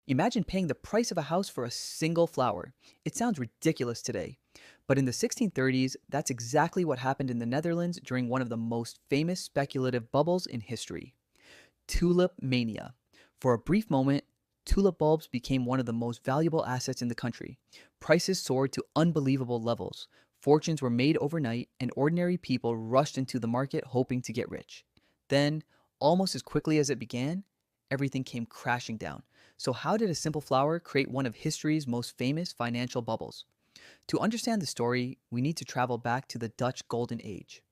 Imagine paying the price of a house for a single flower. It sounds ridiculous today. But in the 1630s, that's exactly what happened in the Netherlands during one of the most famous speculative bubbles in history: Tulip Mania. For a brief moment, tulip bulbs became one of the most valuable assets in the country. Prices soared to unbelievable levels. Fortunes were made overnight, and ordinary people rushed into the market hoping to get rich. Then, almost as quickly as it began, everything came crashing down. So, how did a simple flower create one of history's most famous financial bubbles? To understand the story, we need to travel back to the Dutch Golden Age.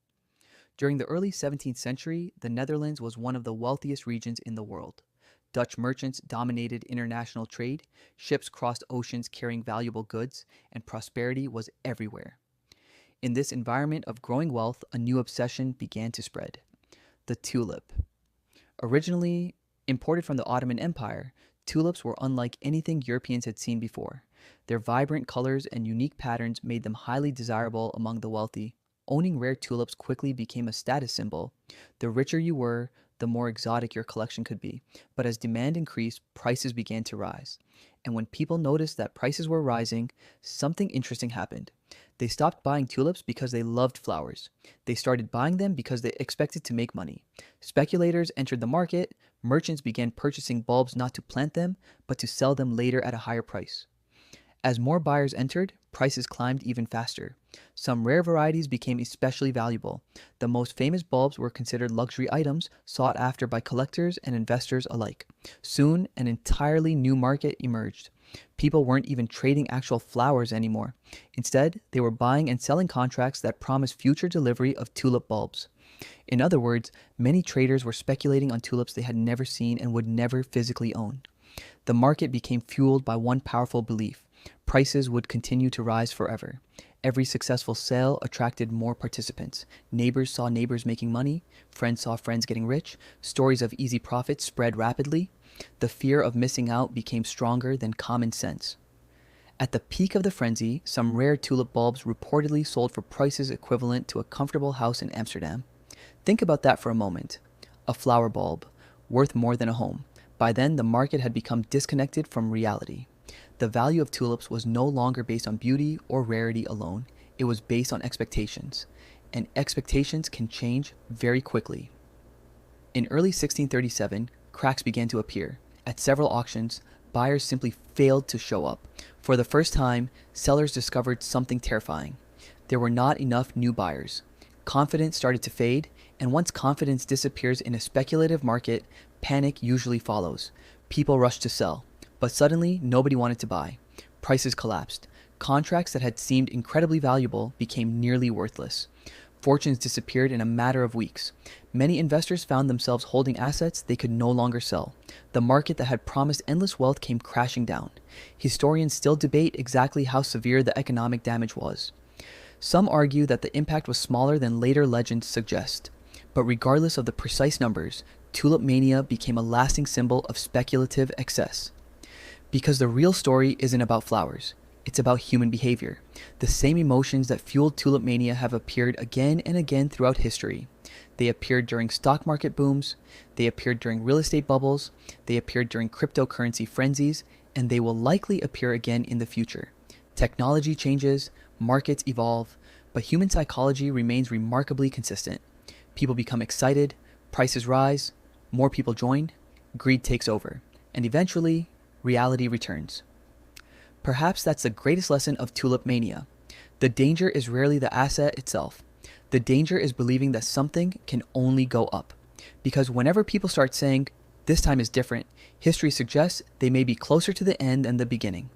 During the early 17th century, the Netherlands was one of the wealthiest regions in the world. Dutch merchants dominated international trade, ships crossed oceans carrying valuable goods, and prosperity was everywhere. In this environment of growing wealth, a new obsession began to spread: the tulip. Originally imported from the Ottoman Empire, tulips were unlike anything Europeans had seen before. Their vibrant colors and unique patterns made them highly desirable among the wealthy. Owning rare tulips quickly became a status symbol. The richer you were, the more exotic your collection could be. But as demand increased, prices began to rise. And when people noticed that prices were rising, something interesting happened. They stopped buying tulips because they loved flowers. They started buying them because they expected to make money. Speculators entered the market. Merchants began purchasing bulbs not to plant them, but to sell them later at a higher price. As more buyers entered, prices climbed even faster. Some rare varieties became especially valuable. The most famous bulbs were considered luxury items sought after by collectors and investors alike. Soon, an entirely new market emerged. People weren't even trading actual flowers anymore. Instead, they were buying and selling contracts that promised future delivery of tulip bulbs. In other words, many traders were speculating on tulips they had never seen and would never physically own. The market became fueled by one powerful belief: prices would continue to rise forever. Every successful sale attracted more participants. Neighbors saw neighbors making money. Friends saw friends getting rich. Stories of easy profits spread rapidly. The fear of missing out became stronger than common sense. At the peak of the frenzy, some rare tulip bulbs reportedly sold for prices equivalent to a comfortable house in Amsterdam. Think about that for a moment. A flower bulb, worth more than a home. By then, the market had become disconnected from reality. The value of tulips was no longer based on beauty or rarity alone. It was based on expectations. And expectations can change very quickly. In early 1637, cracks began to appear. At several auctions, buyers simply failed to show up. For the first time, sellers discovered something terrifying. There were not enough new buyers. Confidence started to fade, and once confidence disappears in a speculative market, panic usually follows. People rushed to sell, but suddenly nobody wanted to buy. Prices collapsed. Contracts that had seemed incredibly valuable became nearly worthless. Fortunes disappeared in a matter of weeks. Many investors found themselves holding assets they could no longer sell. The market that had promised endless wealth came crashing down. Historians still debate exactly how severe the economic damage was. Some argue that the impact was smaller than later legends suggest. But regardless of the precise numbers, tulip mania became a lasting symbol of speculative excess. Because the real story isn't about flowers. It's about human behavior. The same emotions that fueled tulip mania have appeared again and again throughout history. They appeared during stock market booms, they appeared during real estate bubbles, they appeared during cryptocurrency frenzies, and they will likely appear again in the future. Technology changes, markets evolve, but human psychology remains remarkably consistent. People become excited, prices rise, more people join, greed takes over, and eventually, reality returns. Perhaps that's the greatest lesson of tulip mania. The danger is rarely the asset itself. The danger is believing that something can only go up. Because whenever people start saying, "this time is different," history suggests they may be closer to the end than the beginning.